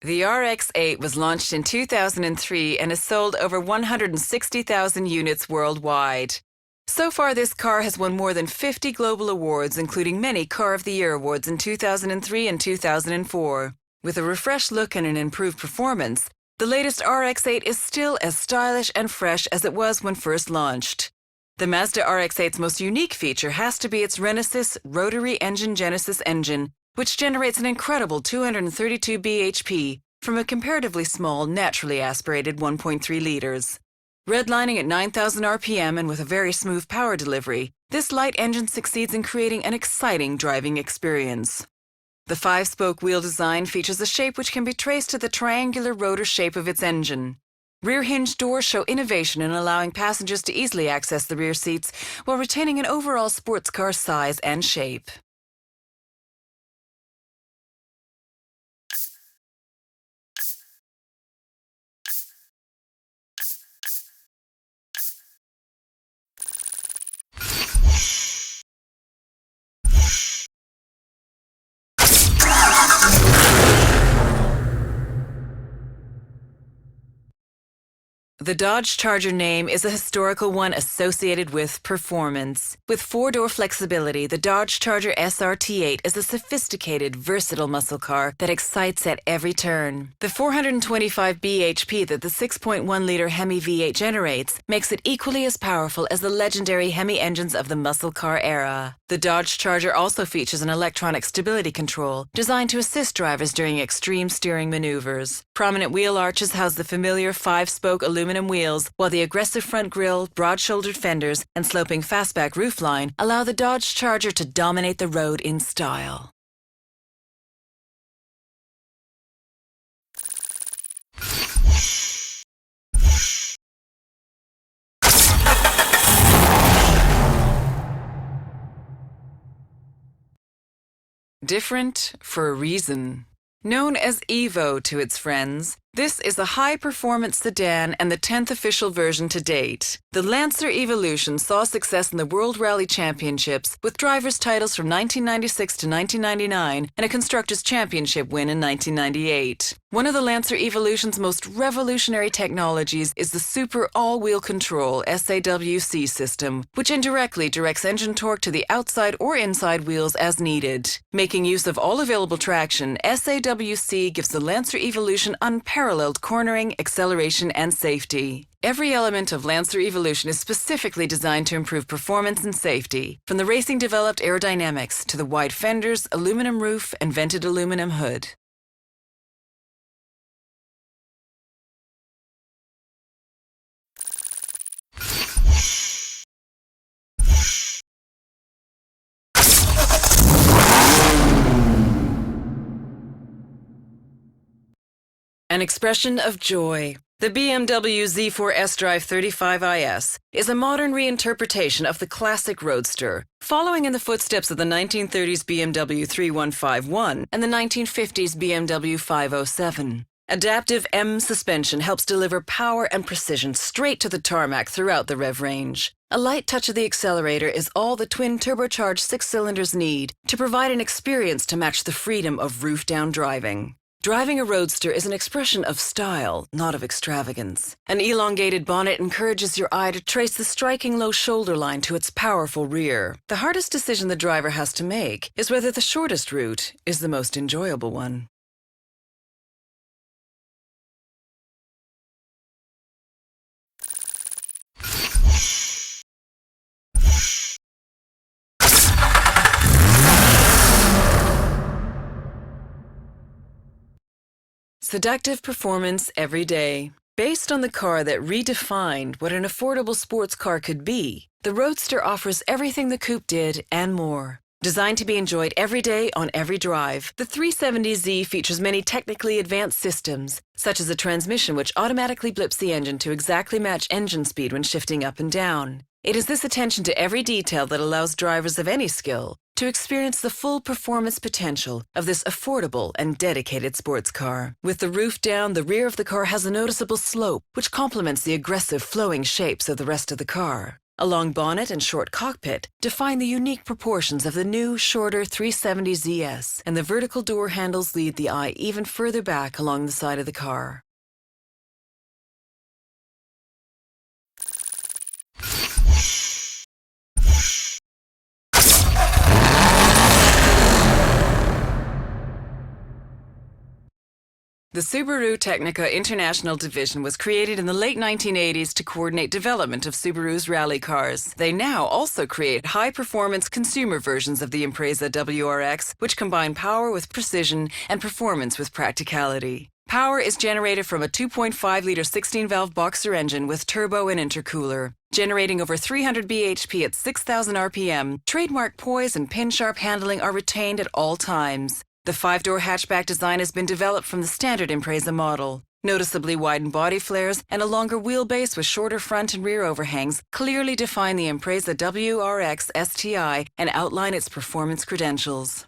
The RX-8 was launched in 2003 and has sold over 160,000 units worldwide. So far, this car has won more than 50 global awards, including many Car of the Year awards in 2003 and 2004. With a refreshed look and an improved performance, the latest RX-8 is still as stylish and fresh as it was when first launched. The Mazda RX-8's most unique feature has to be its Renesys rotary engine Genesis engine, which generates an incredible 232 bhp from a comparatively small, naturally aspirated 1.3 liters. Redlining at 9,000 RPM and with a very smooth power delivery, this light engine succeeds in creating an exciting driving experience. The 5-spoke wheel design features a shape which can be traced to the triangular rotor shape of its engine. Rear hinge doors show innovation in allowing passengers to easily access the rear seats while retaining an overall sports car size and shape. The Dodge Charger name is a historical one associated with performance. With 4-door flexibility, the Dodge Charger SRT8 is a sophisticated, versatile muscle car that excites at every turn. The 425 bhp that the 6.1-liter Hemi V8 generates makes it equally as powerful as the legendary Hemi engines of the muscle car era. The Dodge Charger also features an electronic stability control designed to assist drivers during extreme steering maneuvers. Prominent wheel arches house the familiar 5-spoke aluminum wheels, while the aggressive front grille, broad-shouldered fenders, and sloping fastback roofline allow the Dodge Charger to dominate the road in style. Different for a reason. Known as Evo to its friends, this is a high-performance sedan and the 10th official version to date. The Lancer Evolution saw success in the World Rally Championships with drivers' titles from 1996 to 1999 and a Constructors' Championship win in 1998. One of the Lancer Evolution's most revolutionary technologies is the Super All-Wheel Control SAWC system, which indirectly directs engine torque to the outside or inside wheels as needed. Making use of all available traction, SAWC gives the Lancer Evolution unparalleled cornering, acceleration, and safety. Every element of Lancer Evolution is specifically designed to improve performance and safety, from the racing-developed aerodynamics to the wide fenders, aluminum roof, and vented aluminum hood. An expression of joy. The BMW Z4 S-Drive 35IS is a modern reinterpretation of the classic Roadster, following in the footsteps of the 1930s BMW 3151 and the 1950s BMW 507. Adaptive M suspension helps deliver power and precision straight to the tarmac throughout the rev range. A light touch of the accelerator is all the twin turbocharged 6 cylinders need to provide an experience to match the freedom of roof-down driving. Driving a Roadster is an expression of style, not of extravagance. An elongated bonnet encourages your eye to trace the striking low shoulder line to its powerful rear. The hardest decision the driver has to make is whether the shortest route is the most enjoyable one. Seductive performance every day. Based on the car that redefined what an affordable sports car could be, the Roadster offers everything the coupe did and more. Designed to be enjoyed every day on every drive, the 370Z features many technically advanced systems, such as a transmission which automatically blips the engine to exactly match engine speed when shifting up and down. It is this attention to every detail that allows drivers of any skill to experience the full performance potential of this affordable and dedicated sports car. With the roof down, the rear of the car has a noticeable slope, which complements the aggressive flowing shapes of the rest of the car. A long bonnet and short cockpit define the unique proportions of the new, shorter 370ZS, and the vertical door handles lead the eye even further back along the side of the car. The Subaru Technica International Division was created in the late 1980s to coordinate development of Subaru's rally cars. They now also create high-performance consumer versions of the Impreza WRX, which combine power with precision and performance with practicality. Power is generated from a 2.5-liter 16-valve boxer engine with turbo and intercooler. Generating over 300 bhp at 6,000 RPM, trademark poise and pin-sharp handling are retained at all times. The 5-door hatchback design has been developed from the standard Impreza model. Noticeably widened body flares and a longer wheelbase with shorter front and rear overhangs clearly define the Impreza WRX STI and outline its performance credentials.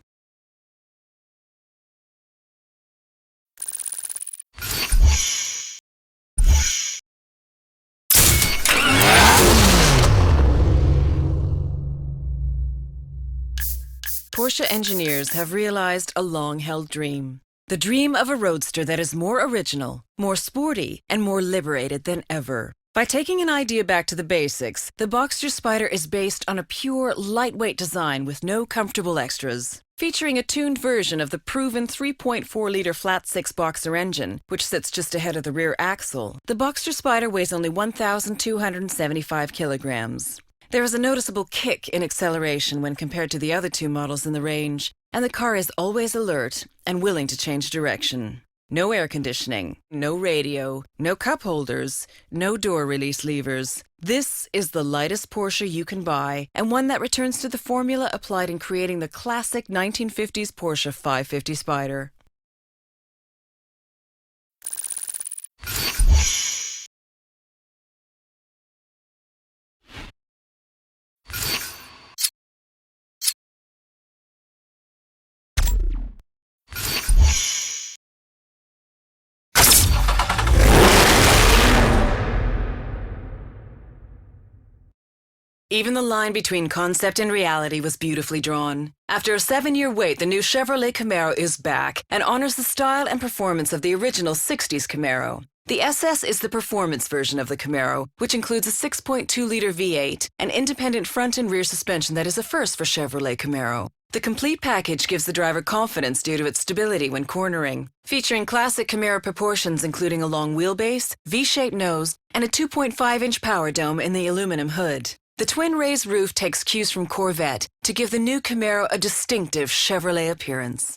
Porsche engineers have realized a long-held dream. The dream of a roadster that is more original, more sporty, and more liberated than ever. By taking an idea back to the basics, the Boxster Spyder is based on a pure, lightweight design with no comfortable extras. Featuring a tuned version of the proven 3.4-liter flat-six Boxer engine, which sits just ahead of the rear axle, the Boxster Spyder weighs only 1,275 kilograms. There is a noticeable kick in acceleration when compared to the other two models in the range, and the car is always alert and willing to change direction. No air conditioning, no radio, no cup holders, no door release levers. This is the lightest Porsche you can buy, and one that returns to the formula applied in creating the classic 1950s Porsche 550 Spyder. Even the line between concept and reality was beautifully drawn. After a 7-year wait, the new Chevrolet Camaro is back and honors the style and performance of the original 60s Camaro. The SS is the performance version of the Camaro, which includes a 6.2-liter V8 and independent front and rear suspension that is a first for Chevrolet Camaro. The complete package gives the driver confidence due to its stability when cornering. Featuring classic Camaro proportions including a long wheelbase, V-shaped nose, and a 2.5-inch power dome in the aluminum hood. The twin-raised roof takes cues from Corvette to give the new Camaro a distinctive Chevrolet appearance.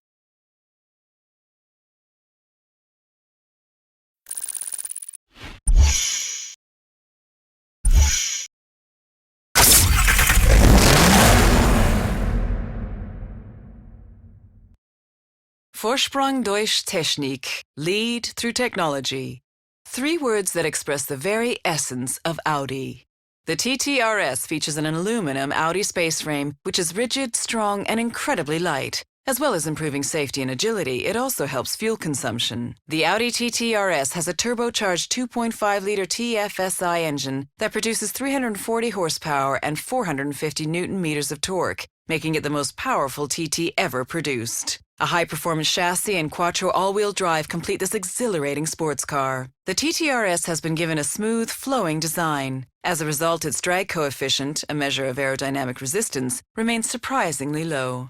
Vorsprung durch Technik, lead through technology. 3 words that express the very essence of Audi. The TT-RS features an aluminum Audi space frame, which is rigid, strong, and incredibly light. As well as improving safety and agility, it also helps fuel consumption. The Audi TT-RS has a turbocharged 2.5-liter TFSI engine that produces 340 horsepower and 450 newton-meters of torque, making it the most powerful TT ever produced. A high-performance chassis and quattro all-wheel drive complete this exhilarating sports car. The TT-RS has been given a smooth, flowing design. As a result, its drag coefficient, a measure of aerodynamic resistance, remains surprisingly low.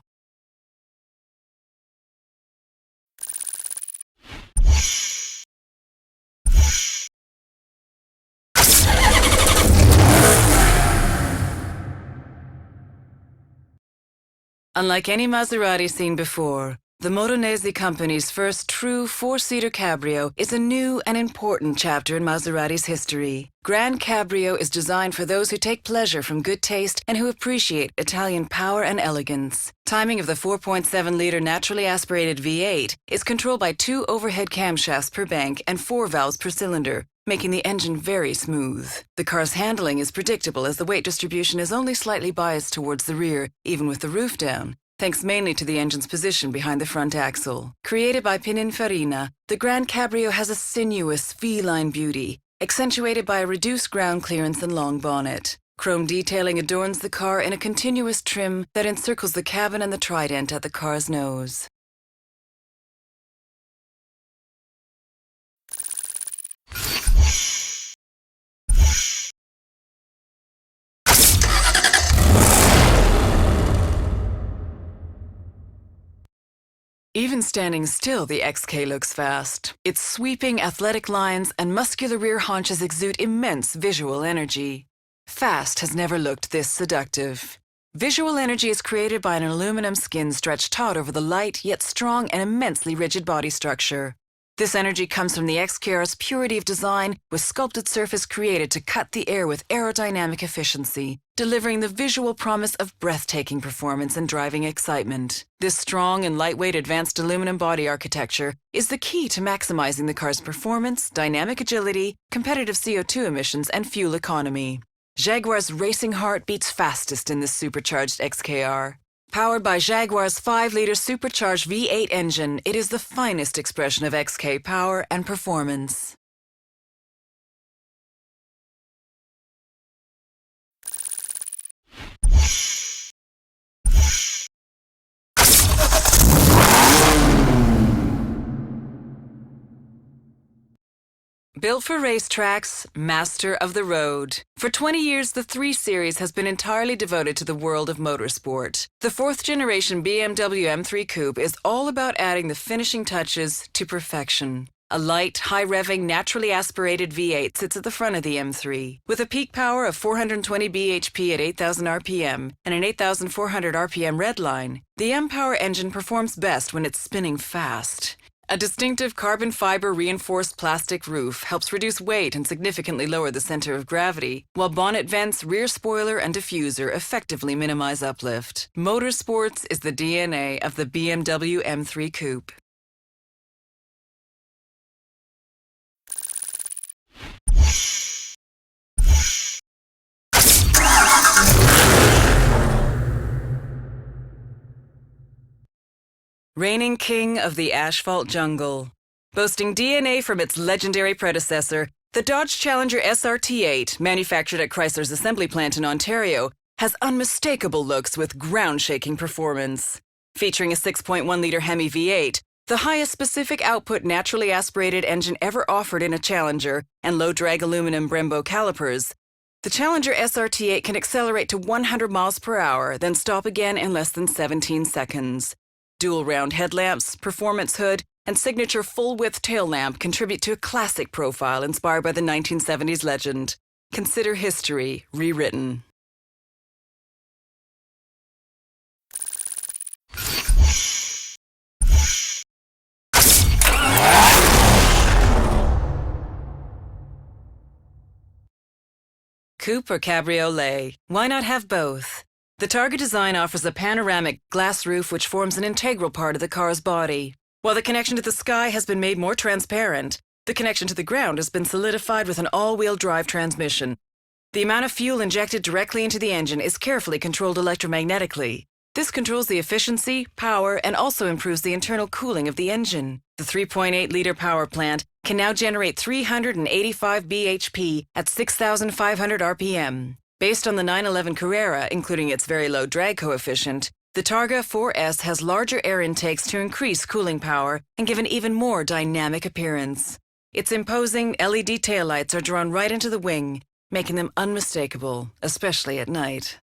Unlike any Maserati seen before, the Modenese company's first true 4-seater cabrio is a new and important chapter in Maserati's history. Grand Cabrio is designed for those who take pleasure from good taste and who appreciate Italian power and elegance. Timing of the 4.7-liter naturally aspirated V8 is controlled by 2 overhead camshafts per bank and 4 valves per cylinder, making the engine very smooth. The car's handling is predictable as the weight distribution is only slightly biased towards the rear, even with the roof down, thanks mainly to the engine's position behind the front axle. Created by Pininfarina, the Grand Cabrio has a sinuous, feline beauty, accentuated by a reduced ground clearance and long bonnet. Chrome detailing adorns the car in a continuous trim that encircles the cabin and the trident at the car's nose. Even standing still, the XK looks fast. Its sweeping, athletic lines and muscular rear haunches exude immense visual energy. Fast has never looked this seductive. Visual energy is created by an aluminum skin stretched taut over the light, yet strong and immensely rigid body structure. This energy comes from the XKR's purity of design, with sculpted surface created to cut the air with aerodynamic efficiency, delivering the visual promise of breathtaking performance and driving excitement. This strong and lightweight advanced aluminum body architecture is the key to maximizing the car's performance, dynamic agility, competitive CO2 emissions, and fuel economy. Jaguar's racing heart beats fastest in this supercharged XKR. Powered by Jaguar's 5-liter supercharged V8 engine, it is the finest expression of XK power and performance. Built for racetracks, master of the road. For 20 years, the 3 Series has been entirely devoted to the world of motorsport. The 4th-generation BMW M3 Coupe is all about adding the finishing touches to perfection. A light, high-revving, naturally aspirated V8 sits at the front of the M3. With a peak power of 420 bhp at 8,000 RPM and an 8,400 RPM redline, the M-Power engine performs best when it's spinning fast. A distinctive carbon fiber reinforced plastic roof helps reduce weight and significantly lower the center of gravity, while bonnet vents, rear spoiler, and diffuser effectively minimize uplift. Motorsports is the DNA of the BMW M3 Coupe. Reigning king of the asphalt jungle. Boasting DNA from its legendary predecessor, the Dodge Challenger SRT8, manufactured at Chrysler's assembly plant in Ontario, has unmistakable looks with ground-shaking performance. Featuring a 6.1-liter Hemi V8, the highest specific output naturally aspirated engine ever offered in a Challenger, and low-drag aluminum Brembo calipers, the Challenger SRT8 can accelerate to 100 miles per hour, then stop again in less than 17 seconds. Dual round headlamps, performance hood, and signature full-width tail lamp contribute to a classic profile inspired by the 1970s legend. Consider history rewritten. Coupe or cabriolet? Why not have both? The Targa design offers a panoramic glass roof which forms an integral part of the car's body. While the connection to the sky has been made more transparent, the connection to the ground has been solidified with an all-wheel drive transmission. The amount of fuel injected directly into the engine is carefully controlled electromagnetically. This controls the efficiency, power, and also improves the internal cooling of the engine. The 3.8-liter power plant can now generate 385 bhp at 6,500 RPM. Based on the 911 Carrera, including its very low drag coefficient, the Targa 4S has larger air intakes to increase cooling power and give an even more dynamic appearance. Its imposing LED taillights are drawn right into the wing, making them unmistakable, especially at night.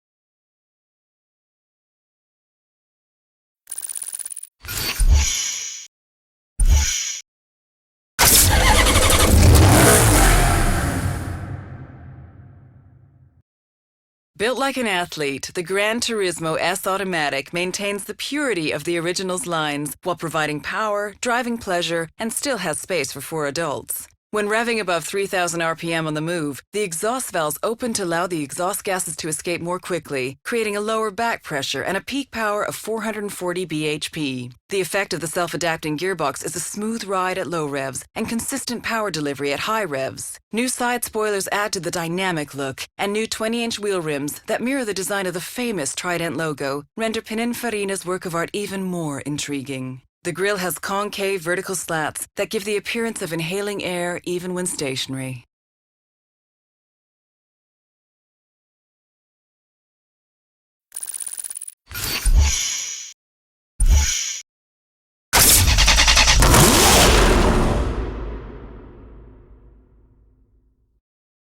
Built like an athlete, the Gran Turismo S Automatic maintains the purity of the original's lines while providing power, driving pleasure, and still has space for 4 adults. When revving above 3,000 RPM on the move, the exhaust valves open to allow the exhaust gases to escape more quickly, creating a lower back pressure and a peak power of 440 bhp. The effect of the self-adapting gearbox is a smooth ride at low revs and consistent power delivery at high revs. New side spoilers add to the dynamic look, and new 20-inch wheel rims that mirror the design of the famous Trident logo render Pininfarina's work of art even more intriguing. The grille has concave vertical slats that give the appearance of inhaling air even when stationary.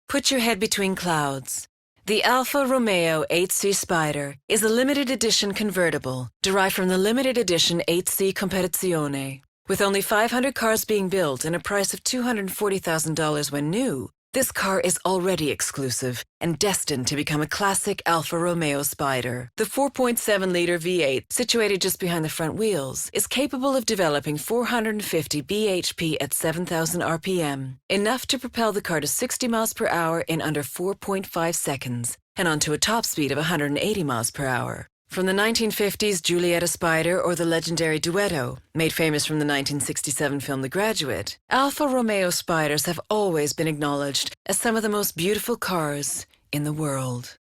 Put your head between clouds. The Alfa Romeo 8C Spider is a limited edition convertible derived from the limited edition 8C Competizione. With only 500 cars being built and a price of $240,000 when new, this car is already exclusive and destined to become a classic Alfa Romeo Spider. The 4.7-liter V8, situated just behind the front wheels, is capable of developing 450 bhp at 7,000 rpm, enough to propel the car to 60 miles per hour in under 4.5 seconds, and onto a top speed of 180 miles per hour. From the 1950s Giulietta Spider or the legendary Duetto, made famous from the 1967 film The Graduate, Alfa Romeo Spiders have always been acknowledged as some of the most beautiful cars in the world.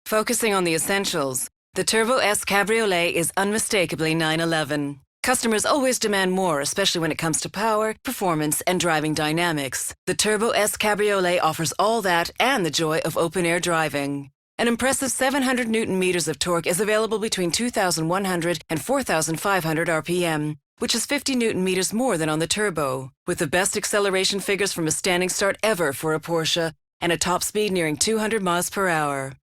Focusing on the essentials, the Turbo S Cabriolet is unmistakably 911. Customers always demand more, especially when it comes to power, performance, and driving dynamics. The Turbo S Cabriolet offers all that and the joy of open-air driving. An impressive 700 Newton-meters of torque is available between 2,100 and 4,500 RPM, which is 50 Newton-meters more than on the Turbo, with the best acceleration figures from a standing start ever for a Porsche, and a top speed nearing 200 miles per hour.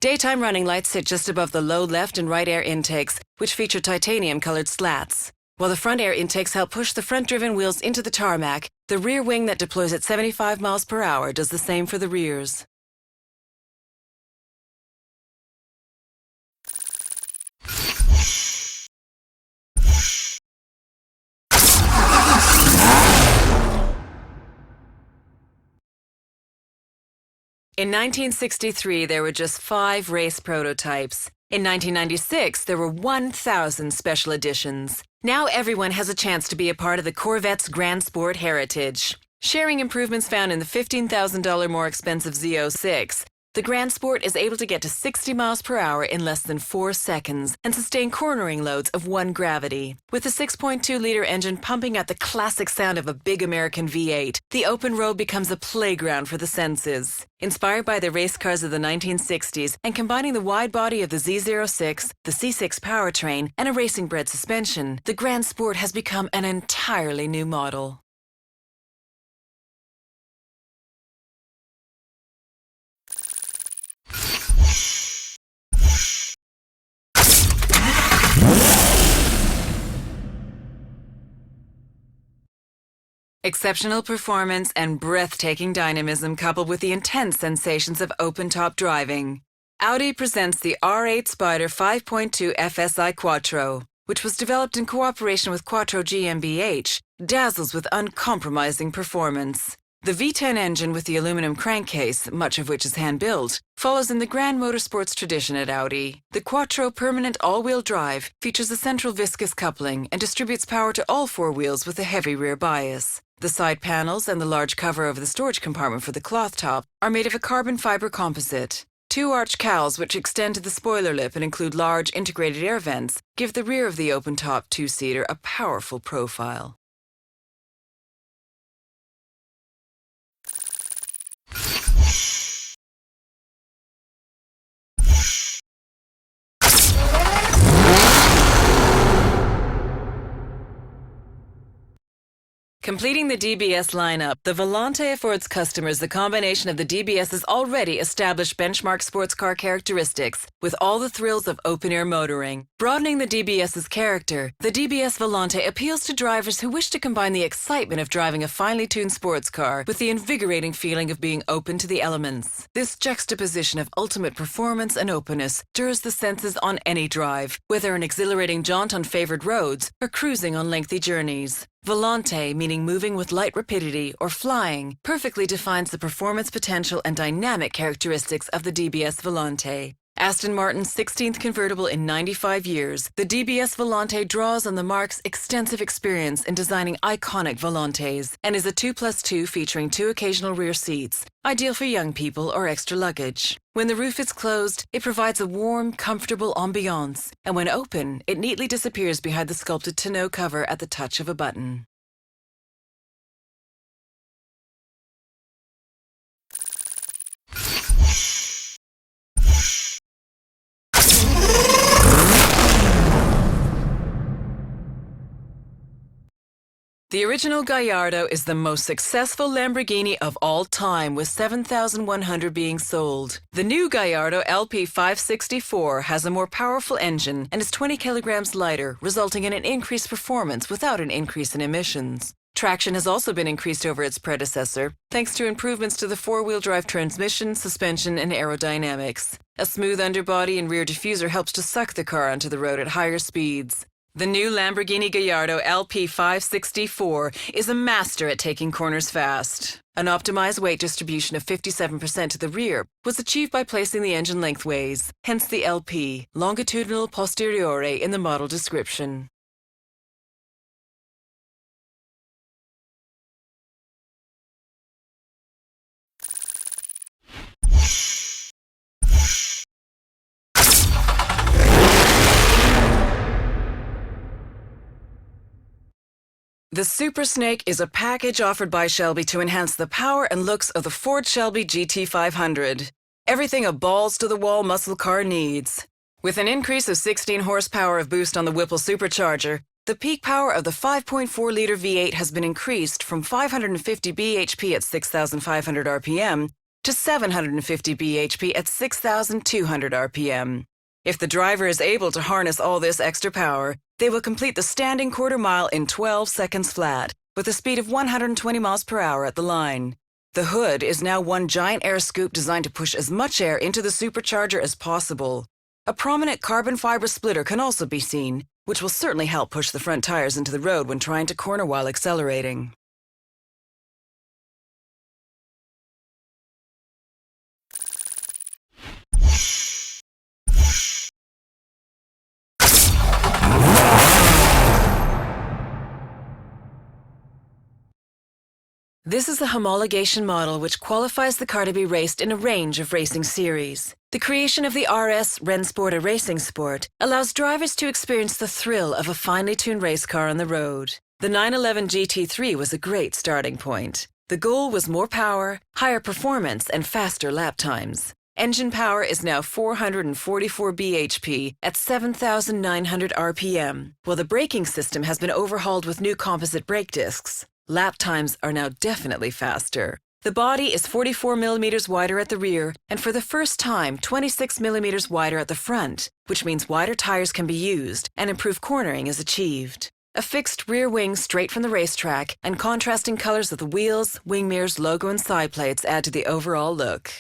Daytime running lights sit just above the low left and right air intakes, which feature titanium-colored slats. While the front air intakes help push the front-driven wheels into the tarmac, the rear wing that deploys at 75 miles per hour does the same for the rears. In 1963, there were just 5 race prototypes. In 1996, there were 1,000 special editions. Now everyone has a chance to be a part of the Corvette's Grand Sport heritage. Sharing improvements found in the $15,000 more expensive Z06, the Grand Sport is able to get to 60 miles per hour in less than 4 seconds and sustain cornering loads of 1 gravity. With a 6.2-liter engine pumping out the classic sound of a big American V8, the open road becomes a playground for the senses. Inspired by the race cars of the 1960s and combining the wide body of the Z06, the C6 powertrain, and a racing-bred suspension, the Grand Sport has become an entirely new model. Exceptional performance and breathtaking dynamism coupled with the intense sensations of open-top driving. Audi presents the R8 Spider 5.2 FSI Quattro, which was developed in cooperation with Quattro GmbH, dazzles with uncompromising performance. The V10 engine with the aluminum crankcase, much of which is hand-built, follows in the grand motorsports tradition at Audi. The Quattro permanent all-wheel drive features a central viscous coupling and distributes power to all 4 wheels with a heavy rear bias. The side panels and the large cover over the storage compartment for the cloth top are made of a carbon fiber composite. 2 arch cowls, which extend to the spoiler lip and include large integrated air vents, give the rear of the open-top 2-seater a powerful profile. Completing the DBS lineup, the Volante affords customers the combination of the DBS's already established benchmark sports car characteristics with all the thrills of open-air motoring. Broadening the DBS's character, the DBS Volante appeals to drivers who wish to combine the excitement of driving a finely tuned sports car with the invigorating feeling of being open to the elements. This juxtaposition of ultimate performance and openness stirs the senses on any drive, whether an exhilarating jaunt on favored roads or cruising on lengthy journeys. Volante, meaning moving with light rapidity or flying, perfectly defines the performance potential and dynamic characteristics of the DBS Volante. Aston Martin's 16th convertible in 95 years, the DBS Volante draws on the marque's extensive experience in designing iconic Volantes and is a 2+2 featuring 2 occasional rear seats, ideal for young people or extra luggage. When the roof is closed, it provides a warm, comfortable ambiance, and when open, it neatly disappears behind the sculpted tonneau cover at the touch of a button. The original Gallardo is the most successful Lamborghini of all time, with 7,100 being sold. The new Gallardo LP 564 has a more powerful engine and is 20 kilograms lighter, resulting in an increased performance without an increase in emissions. Traction has also been increased over its predecessor, thanks to improvements to the four-wheel drive transmission, suspension, and aerodynamics. A smooth underbody and rear diffuser helps to suck the car onto the road at higher speeds. The new Lamborghini Gallardo LP 564 is a master at taking corners fast. An optimized weight distribution of 57% to the rear was achieved by placing the engine lengthways, hence the LP, longitudinal posteriore, in the model description. The Super Snake is a package offered by Shelby to enhance the power and looks of the Ford Shelby GT500. Everything a balls-to-the-wall muscle car needs. With an increase of 16 horsepower of boost on the Whipple supercharger, the peak power of the 5.4-liter V8 has been increased from 550 bhp at 6,500 RPM to 750 bhp at 6,200 RPM. If the driver is able to harness all this extra power, they will complete the standing quarter mile in 12 seconds flat, with a speed of 120 miles per hour at the line. The hood is now one giant air scoop designed to push as much air into the supercharger as possible. A prominent carbon fiber splitter can also be seen, which will certainly help push the front tires into the road when trying to corner while accelerating. This is the homologation model which qualifies the car to be raced in a range of racing series. The creation of the RS Rennsport, a racing sport, allows drivers to experience the thrill of a finely tuned race car on the road. The 911 GT3 was a great starting point. The goal was more power, higher performance, and faster lap times. Engine power is now 444 bhp at 7,900 RPM, while the braking system has been overhauled with new composite brake discs. Lap times are now definitely faster. The body is 44 millimeters wider at the rear, and for the first time, 26 millimeters wider at the front, which means wider tires can be used and improved cornering is achieved. A fixed rear wing straight from the racetrack and contrasting colors of the wheels, wing mirrors, logo, and side plates add to the overall look.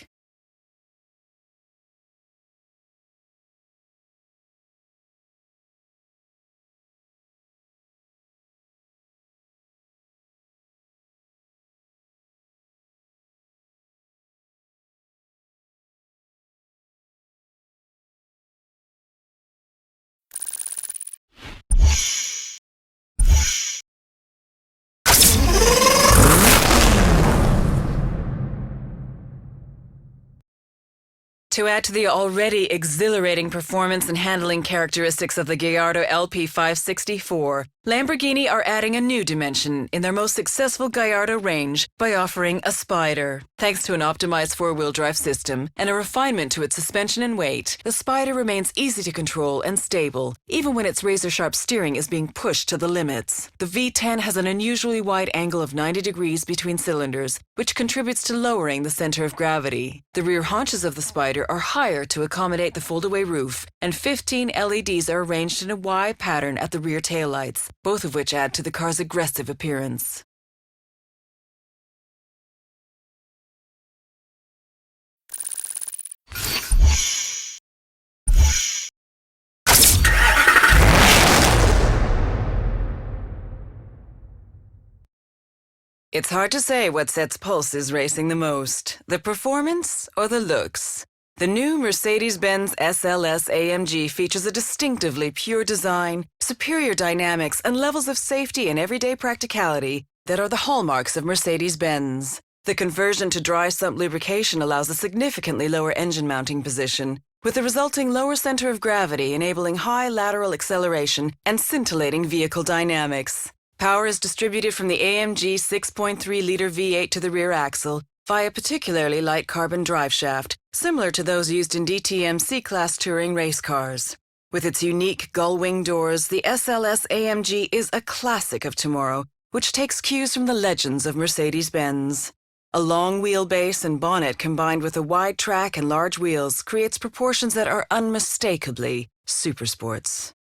To add to the already exhilarating performance and handling characteristics of the Gallardo LP 564, Lamborghini are adding a new dimension in their most successful Gallardo range by offering a Spider. Thanks to an optimized four-wheel drive system and a refinement to its suspension and weight, the Spider remains easy to control and stable, even when its razor-sharp steering is being pushed to the limits. The V10 has an unusually wide angle of 90 degrees between cylinders, which contributes to lowering the center of gravity. The rear haunches of the Spider are higher to accommodate the foldaway roof, and 15 LEDs are arranged in a Y pattern at the rear taillights, both of which add to the car's aggressive appearance. It's hard to say what sets pulses racing the most, the performance or the looks. The new Mercedes-Benz SLS AMG features a distinctively pure design, superior dynamics, and levels of safety and everyday practicality that are the hallmarks of Mercedes-Benz. The conversion to dry sump lubrication allows a significantly lower engine mounting position, with the resulting lower center of gravity enabling high lateral acceleration and scintillating vehicle dynamics. Power is distributed from the AMG 6.3-liter V8 to the rear axle via particularly light carbon driveshaft, similar to those used in DTM C-Class touring race cars. With its unique gull-wing doors, the SLS AMG is a classic of tomorrow, which takes cues from the legends of Mercedes-Benz. A long wheelbase and bonnet combined with a wide track and large wheels creates proportions that are unmistakably supersports.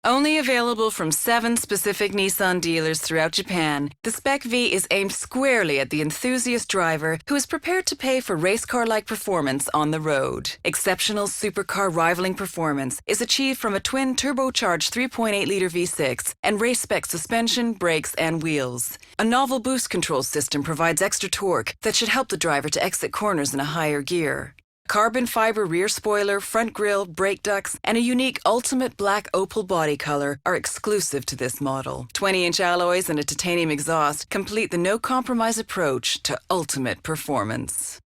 Only available from 7 specific Nissan dealers throughout Japan, the Spec V is aimed squarely at the enthusiast driver who is prepared to pay for race car-like performance on the road. Exceptional supercar rivaling performance is achieved from a twin turbocharged 3.8-liter V6 and race-spec suspension, brakes, and wheels. A novel boost control system provides extra torque that should help the driver to exit corners in a higher gear. Carbon fiber rear spoiler, front grille, brake ducts, and a unique ultimate black opal body color are exclusive to this model. 20-inch alloys and a titanium exhaust complete the no-compromise approach to ultimate performance.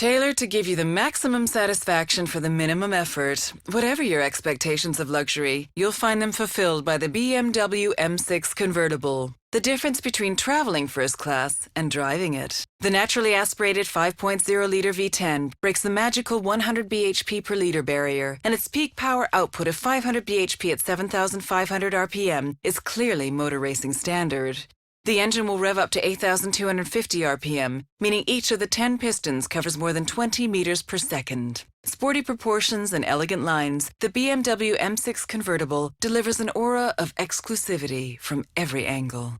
Tailored to give you the maximum satisfaction for the minimum effort. Whatever your expectations of luxury, you'll find them fulfilled by the BMW M6 convertible. The difference between traveling first class and driving it. The naturally aspirated 5.0-liter V10 breaks the magical 100 bhp per liter barrier, and its peak power output of 500 bhp at 7,500 RPM is clearly motor racing standard. The engine will rev up to 8,250 RPM, meaning each of the 10 pistons covers more than 20 meters per second. Sporty proportions and elegant lines, the BMW M6 convertible delivers an aura of exclusivity from every angle.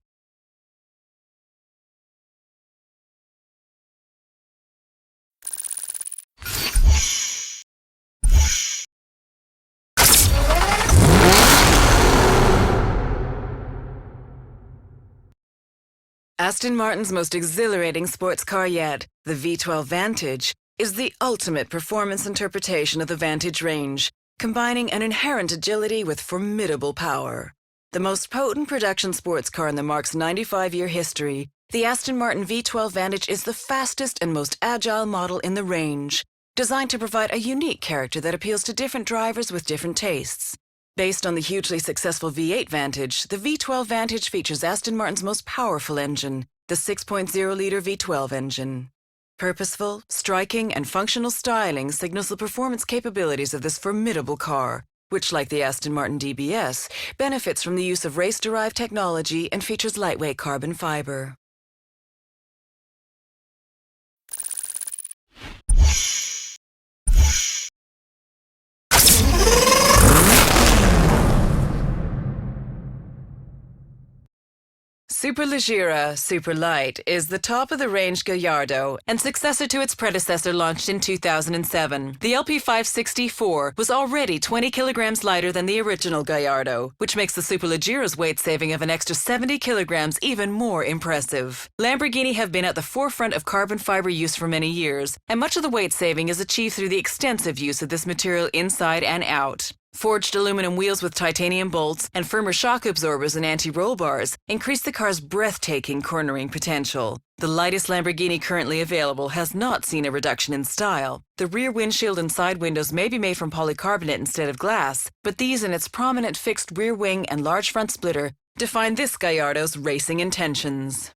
Aston Martin's most exhilarating sports car yet, the V12 Vantage, is the ultimate performance interpretation of the Vantage range, combining an inherent agility with formidable power. The most potent production sports car in the marque's 95-year history, the Aston Martin V12 Vantage is the fastest and most agile model in the range, designed to provide a unique character that appeals to different drivers with different tastes. Based on the hugely successful V8 Vantage, the V12 Vantage features Aston Martin's most powerful engine, the 6.0-liter V12 engine. Purposeful, striking, and functional styling signals the performance capabilities of this formidable car, which, like the Aston Martin DBS, benefits from the use of race-derived technology and features lightweight carbon fiber. Superleggera Super Light is the top-of-the-range Gallardo and successor to its predecessor launched in 2007. The LP560-4 was already 20 kilograms lighter than the original Gallardo, which makes the Superleggera's weight saving of an extra 70 kilograms even more impressive. Lamborghini have been at the forefront of carbon fiber use for many years, and much of the weight saving is achieved through the extensive use of this material inside and out. Forged aluminum wheels with titanium bolts and firmer shock absorbers and anti-roll bars increase the car's breathtaking cornering potential. The lightest Lamborghini currently available has not seen a reduction in style. The rear windshield and side windows may be made from polycarbonate instead of glass, but these and its prominent fixed rear wing and large front splitter define this Gallardo's racing intentions.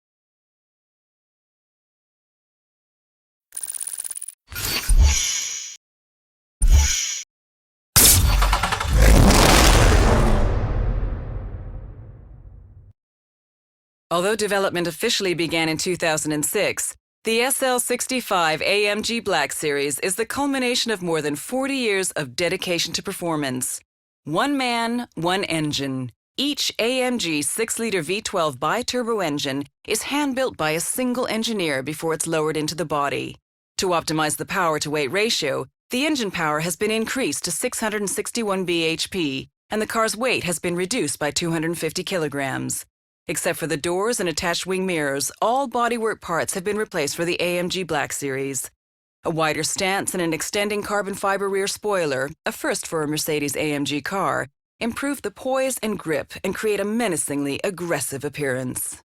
Although development officially began in 2006, The SL65 AMG Black Series is the culmination of more than 40 years of dedication to performance. One man, one engine. Each AMG 6-liter V12 bi-turbo engine is hand-built by a single engineer before it's lowered into the body. To optimize the power-to-weight ratio, the engine power has been increased to 661 bhp, and the car's weight has been reduced by 250 kilograms. Except for the doors and attached wing mirrors, all bodywork parts have been replaced for the AMG Black Series. A wider stance and an extending carbon fiber rear spoiler, a first for a Mercedes-AMG car, improve the poise and grip and create a menacingly aggressive appearance.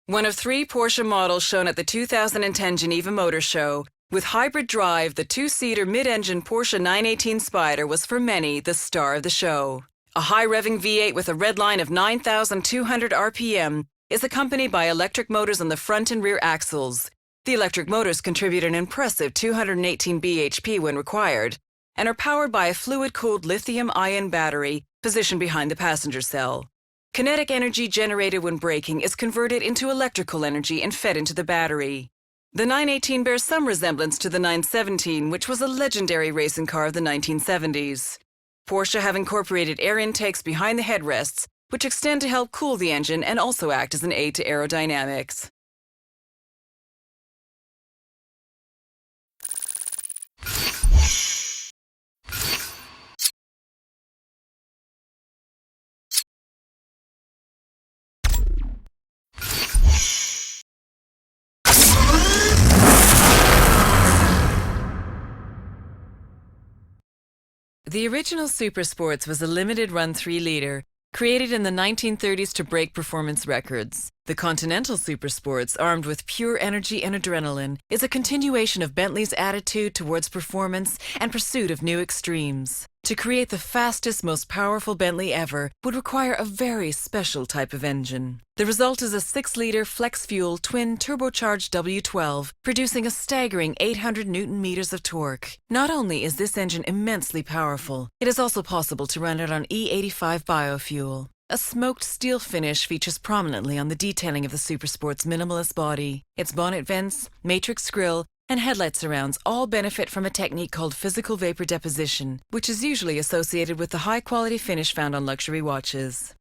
One of 3 Porsche models shown at the 2010 Geneva Motor Show. With hybrid drive, the 2-seater mid-engine Porsche 918 Spyder was for many the star of the show. A high-revving V8 with a red line of 9,200 RPM is accompanied by electric motors on the front and rear axles. The electric motors contribute an impressive 218 bhp when required and are powered by a fluid-cooled lithium-ion battery positioned behind the passenger cell. Kinetic energy generated when braking is converted into electrical energy and fed into the battery. The 918 bears some resemblance to the 917, which was a legendary racing car of the 1970s. Porsche have incorporated air intakes behind the headrests, which extend to help cool the engine and also act as an aid to aerodynamics. The original Supersports was a limited-run 3-liter, created in the 1930s to break performance records. The Continental Supersports, armed with pure energy and adrenaline, is a continuation of Bentley's attitude towards performance and pursuit of new extremes. To create the fastest, most powerful Bentley ever would require a very special type of engine. The result is a 6-liter flex-fuel twin turbocharged W12, producing a staggering 800 Newton-meters of torque. Not only is this engine immensely powerful, it is also possible to run it on E85 biofuel. A smoked steel finish features prominently on the detailing of the Supersport's minimalist body. Its bonnet vents, matrix grille, and headlight surrounds all benefit from a technique called physical vapor deposition, which is usually associated with the high-quality finish found on luxury watches.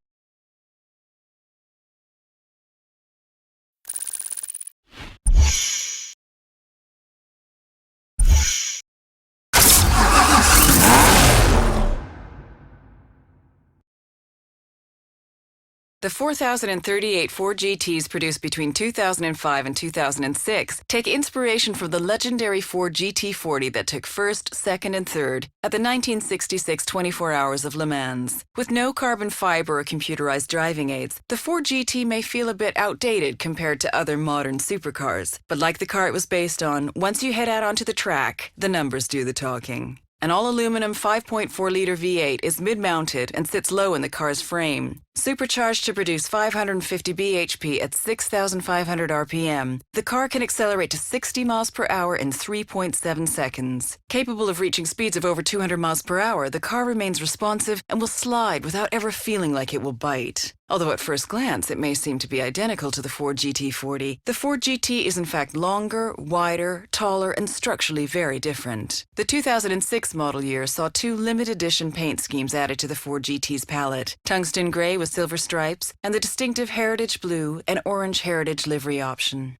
The 4,038 Ford GTs produced between 2005 and 2006 take inspiration from the legendary Ford GT40 that took first, second, and third at the 1966 24 Hours of Le Mans. With no carbon fiber or computerized driving aids, the Ford GT may feel a bit outdated compared to other modern supercars. But like the car it was based on, once you head out onto the track, the numbers do the talking. An all-aluminum 5.4-liter V8 is mid-mounted and sits low in the car's frame. Supercharged to produce 550 bhp at 6,500 RPM, the car can accelerate to 60 miles per hour in 3.7 seconds. Capable of reaching speeds of over 200 miles per hour, the car remains responsive and will slide without ever feeling like it will bite. Although at first glance it may seem to be identical to the Ford GT40, the Ford GT is in fact longer, wider, taller, and structurally very different. The 2006 model year saw 2 limited edition paint schemes added to the Ford GT's palette: tungsten gray with silver stripes and the distinctive heritage blue and orange heritage livery option.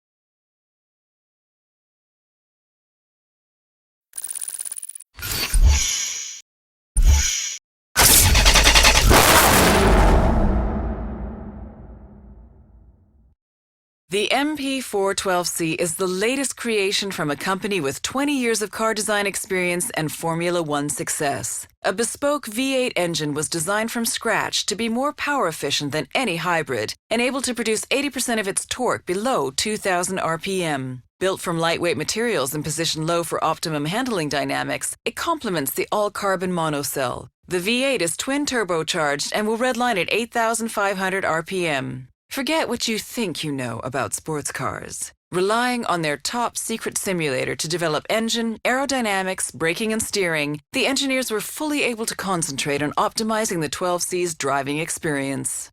The MP412C is the latest creation from a company with 20 years of car design experience and Formula One success. A bespoke V8 engine was designed from scratch to be more power efficient than any hybrid and able to produce 80% of its torque below 2,000 RPM. Built from lightweight materials and positioned low for optimum handling dynamics, it complements the all-carbon monocell. The V8 is twin turbocharged and will redline at 8,500 RPM. Forget what you think you know about sports cars. Relying on their top secret simulator to develop engine, aerodynamics, braking, and steering, the engineers were fully able to concentrate on optimizing the 12C's driving experience.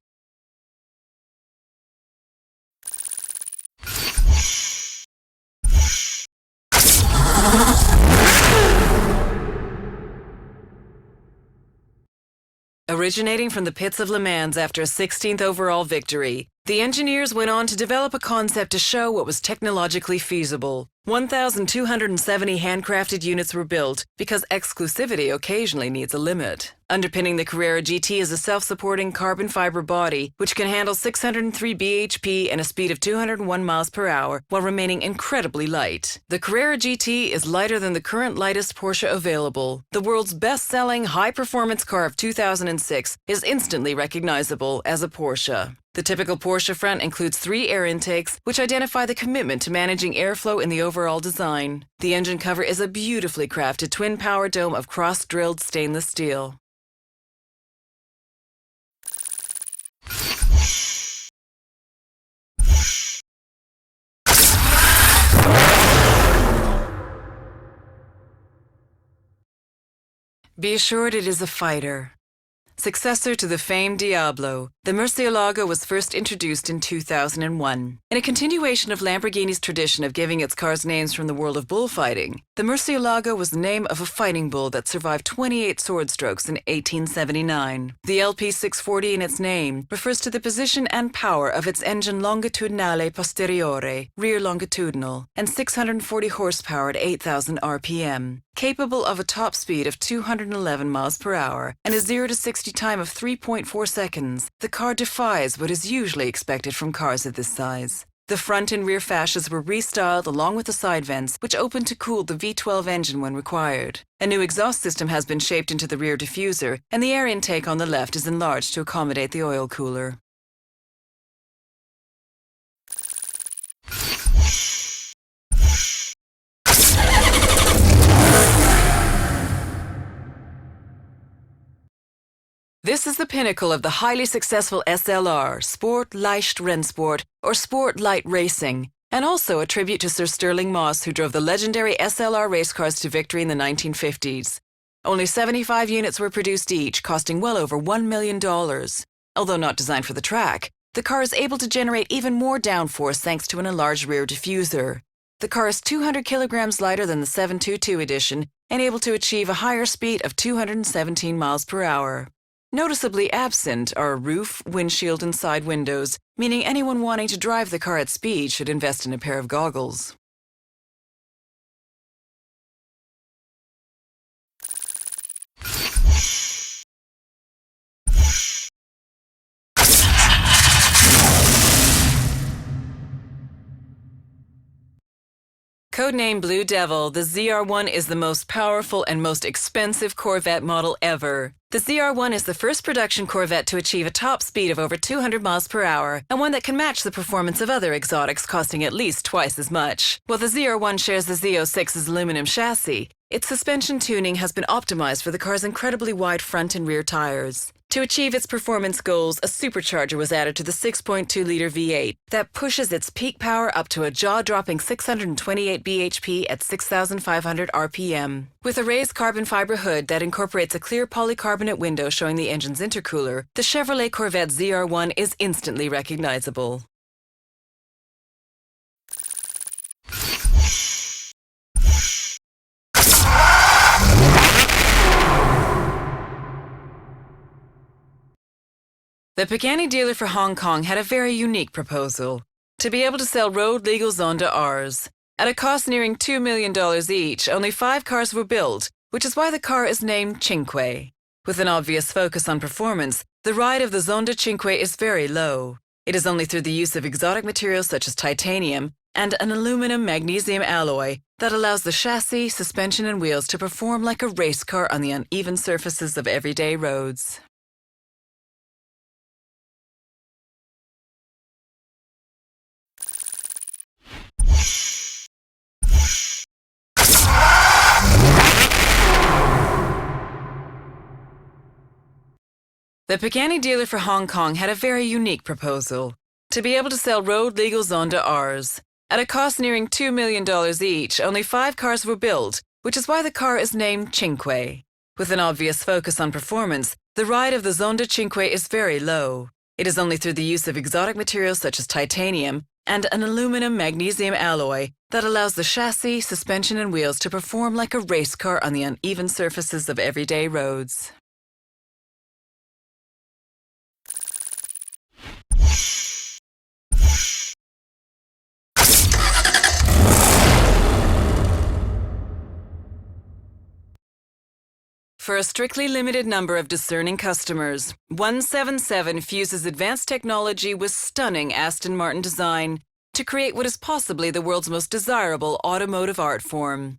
Originating from the pits of Le Mans after a 16th overall victory, the engineers went on to develop a concept to show what was technologically feasible. 1,270 handcrafted units were built because exclusivity occasionally needs a limit. Underpinning the Carrera GT is a self-supporting carbon fiber body which can handle 603 bhp and a speed of 201 miles per hour while remaining incredibly light. The Carrera GT is lighter than the current lightest Porsche available. The world's best-selling high-performance car of 2006 is instantly recognizable as a Porsche. The typical Porsche front includes 3 air intakes, which identify the commitment to managing airflow in the overall design. The engine cover is a beautifully crafted twin power dome of cross-drilled stainless steel. Be assured it is a fighter. Successor to the famed Diablo, the Murcielago was first introduced in 2001. In a continuation of Lamborghini's tradition of giving its cars names from the world of bullfighting, the Murcielago was the name of a fighting bull that survived 28 sword strokes in 1879. The LP640 in its name refers to the position and power of its engine longitudinale posteriore, rear longitudinal, and 640 horsepower at 8,000 RPM. Capable of a top speed of 211 miles per hour and a 0 to 60 time of 3.4 seconds, the car defies what is usually expected from cars of this size. The front and rear fascias were restyled along with the side vents, which opened to cool the V12 engine when required. A new exhaust system has been shaped into the rear diffuser, and the air intake on the left is enlarged to accommodate the oil cooler. This is the pinnacle of the highly successful SLR, Sport Leicht Rennsport, or Sport Light Racing, and also a tribute to Sir Stirling Moss, who drove the legendary SLR race cars to victory in the 1950s. Only 75 units were produced each, costing well over $1 million. Although not designed for the track, the car is able to generate even more downforce thanks to an enlarged rear diffuser. The car is 200 kilograms lighter than the 722 edition and able to achieve a higher speed of 217 miles per hour. Noticeably absent are a roof, windshield, and side windows, meaning anyone wanting to drive the car at speed should invest in a pair of goggles. Codename Blue Devil, the ZR1 is the most powerful and most expensive Corvette model ever. The ZR1 is the first production Corvette to achieve a top speed of over 200 miles per hour, and one that can match the performance of other exotics costing at least twice as much. While the ZR1 shares the Z06's aluminum chassis, its suspension tuning has been optimized for the car's incredibly wide front and rear tires. To achieve its performance goals, a supercharger was added to the 6.2-liter V8 that pushes its peak power up to a jaw-dropping 628 bhp at 6,500 RPM. With a raised carbon fiber hood that incorporates a clear polycarbonate window showing the engine's intercooler, the Chevrolet Corvette ZR1 is instantly recognizable. The Pagani dealer for Hong Kong had a very unique proposal: to be able to sell road-legal Zonda Rs. At a cost nearing $2 million each, only 5 cars were built, which is why the car is named Cinque. With an obvious focus on performance, the ride of the Zonda Cinque is very low. It is only through the use of exotic materials such as titanium and an aluminum-magnesium alloy that allows the chassis, suspension, and wheels to perform like a race car on the uneven surfaces of everyday roads. The Pagani dealer for Hong Kong had a very unique proposal: to be able to sell road-legal Zonda Rs. At a cost nearing $2 million each, only 5 cars were built, which is why the car is named Cinque. With an obvious focus on performance, the ride of the Zonda Cinque is very low. It is only through the use of exotic materials such as titanium and an aluminum-magnesium alloy that allows the chassis, suspension, and wheels to perform like a race car on the uneven surfaces of everyday roads. For a strictly limited number of discerning customers, 177 fuses advanced technology with stunning Aston Martin design to create what is possibly the world's most desirable automotive art form.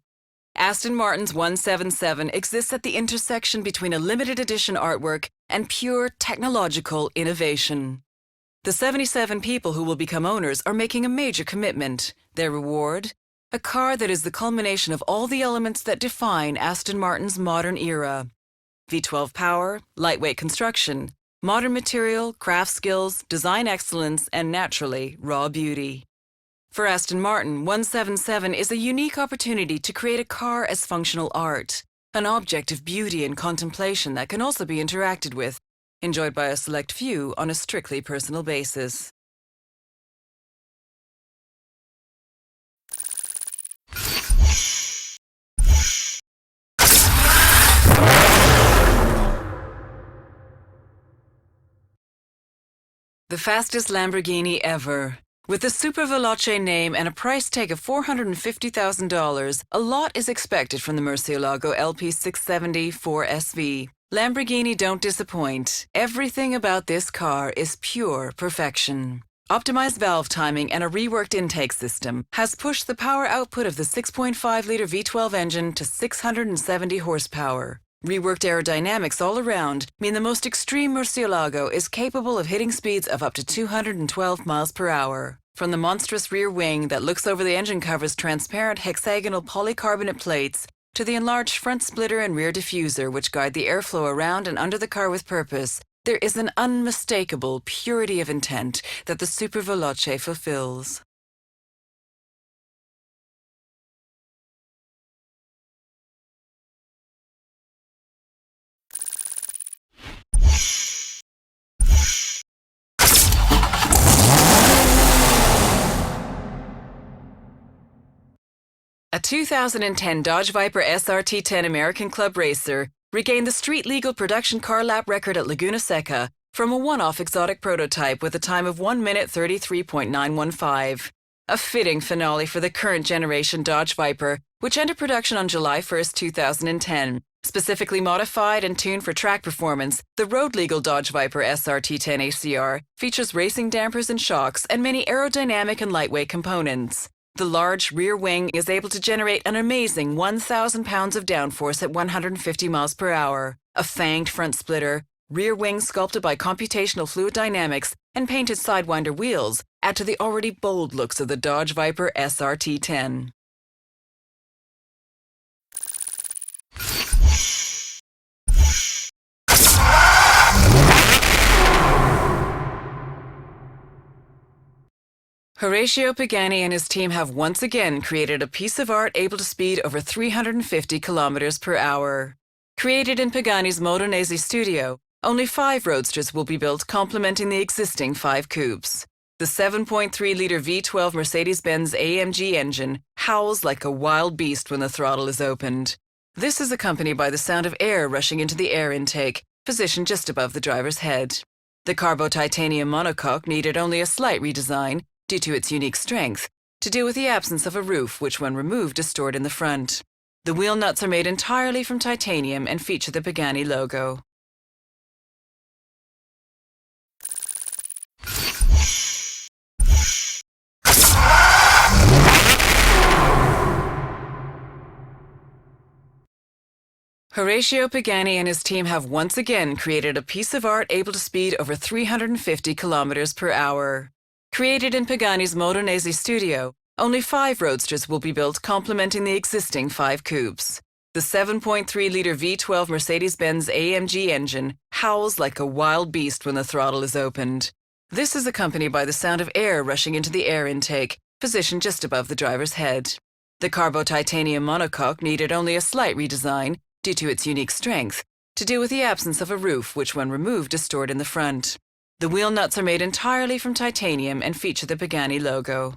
Aston Martin's 177 exists at the intersection between a limited edition artwork and pure technological innovation. The 77 people who will become owners are making a major commitment. Their reward? A car that is the culmination of all the elements that define Aston Martin's modern era. V12 power, lightweight construction, modern material, craft skills, design excellence, and naturally, raw beauty. For Aston Martin, 177 is a unique opportunity to create a car as functional art, an object of beauty and contemplation that can also be interacted with, enjoyed by a select few on a strictly personal basis. The fastest Lamborghini ever. With the Super Veloce name and a price tag of $450,000, a lot is expected from the Murcielago LP670 4SV. Lamborghini don't disappoint. Everything about this car is pure perfection. Optimized valve timing and a reworked intake system has pushed the power output of the 6.5-liter V12 engine to 670 horsepower. Reworked aerodynamics all around mean the most extreme Murcielago is capable of hitting speeds of up to 212 miles per hour. From the monstrous rear wing that looks over the engine cover's transparent hexagonal polycarbonate plates to the enlarged front splitter and rear diffuser which guide the airflow around and under the car with purpose, there is an unmistakable purity of intent that the Super Veloce fulfills. A 2010 Dodge Viper SRT10 American Club Racer regained the street-legal production car lap record at Laguna Seca from a one-off exotic prototype with a time of 1 minute 33.915. A fitting finale for the current generation Dodge Viper, which entered production on July 1, 2010. Specifically modified and tuned for track performance, the road-legal Dodge Viper SRT10 ACR features racing dampers and shocks and many aerodynamic and lightweight components. The large rear wing is able to generate an amazing 1,000 pounds of downforce at 150 miles per hour. A fanged front splitter, rear wing sculpted by computational fluid dynamics, and painted Sidewinder wheels add to the already bold looks of the Dodge Viper SRT10. Horacio Pagani and his team have once again created a piece of art able to speed over 350 kilometers per hour. Created in Pagani's Modenese studio, only 5 roadsters will be built complementing the existing 5 coupes. The 7.3-liter V12 Mercedes-Benz AMG engine howls like a wild beast when the throttle is opened. This is accompanied by the sound of air rushing into the air intake, positioned just above the driver's head. The Carbo titanium monocoque needed only a slight redesign, due to its unique strength, to deal with the absence of a roof which when removed is stored in the front. The wheel nuts are made entirely from titanium and feature the Pagani logo. Horacio Pagani and his team have once again created a piece of art able to speed over 350 kilometers per hour. Created in Pagani's Modenese studio, only 5 roadsters will be built complementing the existing 5 coupes. The 7.3-liter V12 Mercedes-Benz AMG engine howls like a wild beast when the throttle is opened. This is accompanied by the sound of air rushing into the air intake, positioned just above the driver's head. The Carbo titanium monocoque needed only a slight redesign, due to its unique strength, to deal with the absence of a roof, which when removed is stored in the front. The wheel nuts are made entirely from titanium and feature the Pagani logo.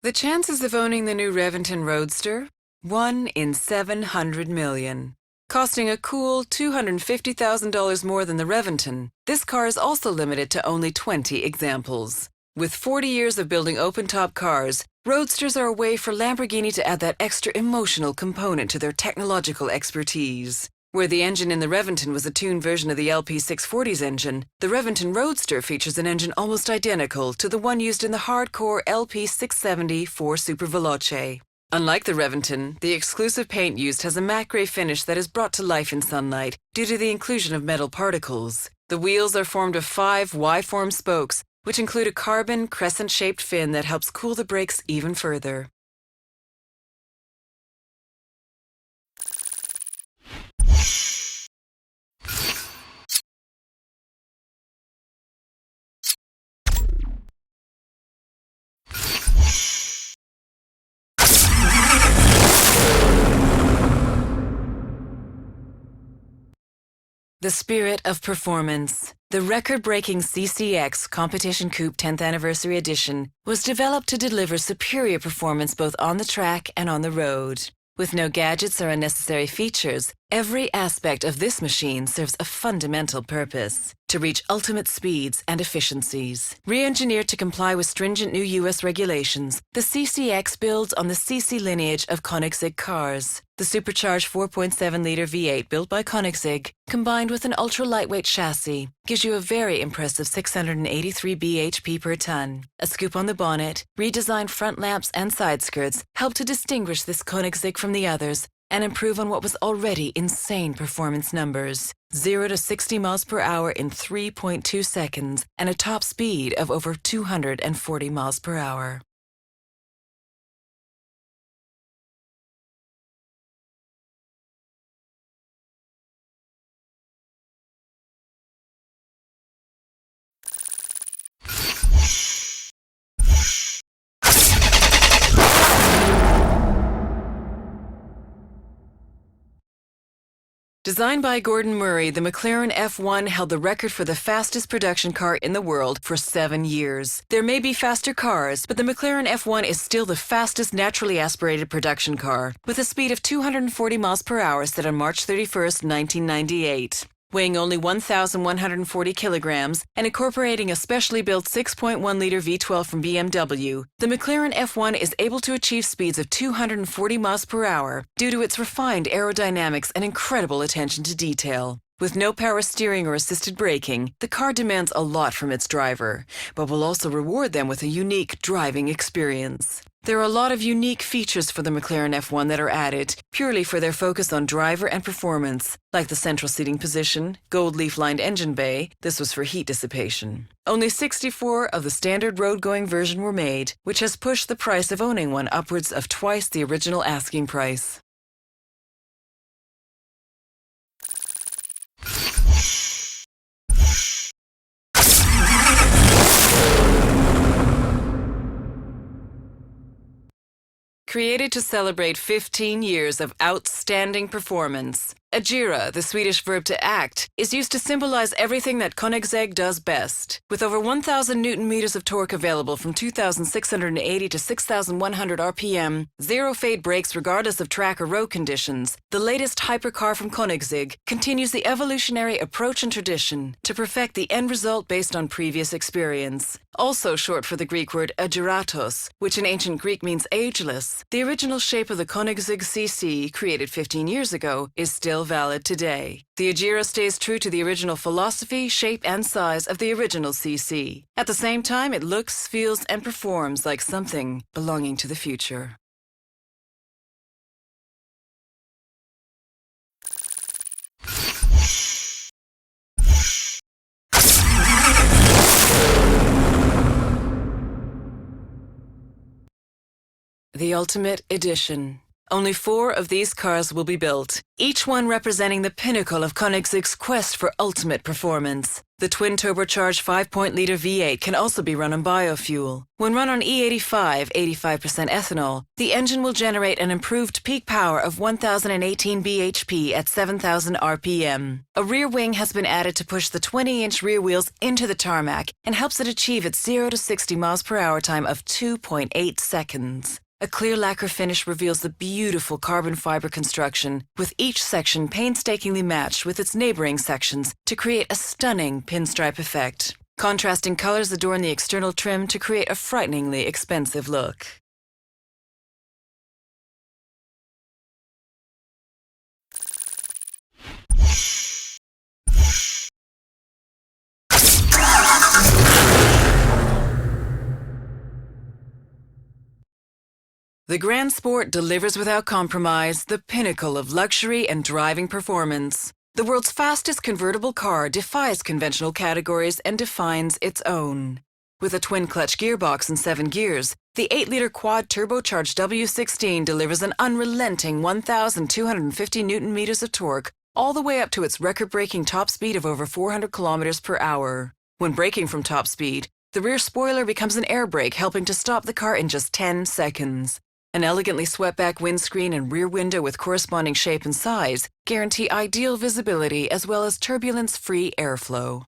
The chances of owning the new Reventon Roadster? 1 in 700 million. Costing a cool $250,000 more than the Reventon, this car is also limited to only 20 examples. With 40 years of building open-top cars, Roadsters are a way for Lamborghini to add that extra emotional component to their technological expertise. Where the engine in the Reventon was a tuned version of the LP640's engine, the Reventon Roadster features an engine almost identical to the one used in the hardcore LP670 4 Super Veloce. Unlike the Reventon, the exclusive paint used has a matte gray finish that is brought to life in sunlight due to the inclusion of metal particles. The wheels are formed of 5 Y-form spokes, which include a carbon crescent-shaped fin that helps cool the brakes even further. The spirit of performance. The record-breaking CCX Competition Coupe 10th Anniversary Edition was developed to deliver superior performance both on the track and on the road. With no gadgets or unnecessary features, every aspect of this machine serves a fundamental purpose: to reach ultimate speeds and efficiencies. Re-engineered to comply with stringent new U.S. regulations, the CCX builds on the CC lineage of Koenigsegg cars. The supercharged 4.7-liter V8 built by Koenigsegg, combined with an ultra-lightweight chassis, gives you a very impressive 683 bhp per ton. A scoop on the bonnet, redesigned front lamps and side skirts help to distinguish this Koenigsegg from the others and improve on what was already insane performance numbers. 0 to 60 miles per hour in 3.2 seconds and a top speed of over 240 miles per hour. Designed by Gordon Murray, the McLaren F1 held the record for the fastest production car in the world for 7 years. There may be faster cars, but the McLaren F1 is still the fastest naturally aspirated production car, with a speed of 240 miles per hour set on March 31st, 1998. Weighing only 1,140 kilograms and incorporating a specially built 6.1-liter V12 from BMW, the McLaren F1 is able to achieve speeds of 240 miles per hour due to its refined aerodynamics and incredible attention to detail. With no power steering or assisted braking, the car demands a lot from its driver, but will also reward them with a unique driving experience. There are a lot of unique features for the McLaren F1 that are added purely for their focus on driver and performance, like the central seating position, gold leaf-lined engine bay, this was for heat dissipation. Only 64 of the standard road-going version were made, which has pushed the price of owning one upwards of twice the original asking price. Created to celebrate 15 years of outstanding performance, Agera, the Swedish verb to act, is used to symbolize everything that Koenigsegg does best. With over 1,000 newton-meters of torque available from 2,680 to 6,100 RPM, zero-fade brakes regardless of track or road conditions, the latest hypercar from Koenigsegg continues the evolutionary approach and tradition to perfect the end result based on previous experience. Also short for the Greek word ageratos, which in ancient Greek means ageless, the original shape of the Koenigsegg CC, created 15 years ago, is still valid today. The Agera stays true to the original philosophy, shape, and size of the original CC. At the same time, it looks, feels, and performs like something belonging to the future. The Ultimate Edition. Only 4 of these cars will be built, each one representing the pinnacle of Koenigsegg's quest for ultimate performance. The twin-turbocharged 5.0-liter V8 can also be run on biofuel. When run on E85, 85% ethanol, the engine will generate an improved peak power of 1,018 bhp at 7,000 rpm. A rear wing has been added to push the 20-inch rear wheels into the tarmac and helps it achieve its 0 to 60 miles per hour time of 2.8 seconds. A clear lacquer finish reveals the beautiful carbon fiber construction, with each section painstakingly matched with its neighboring sections to create a stunning pinstripe effect. Contrasting colors adorn the external trim to create a frighteningly expensive look. The Grand Sport delivers without compromise the pinnacle of luxury and driving performance. The world's fastest convertible car defies conventional categories and defines its own. With a twin-clutch gearbox and 7 gears, the 8-liter quad-turbocharged W16 delivers an unrelenting 1,250 newton-meters of torque, all the way up to its record-breaking top speed of over 400 kilometers per hour. When braking from top speed, the rear spoiler becomes an air brake, helping to stop the car in just 10 seconds. An elegantly swept-back windscreen and rear window with corresponding shape and size guarantee ideal visibility as well as turbulence-free airflow.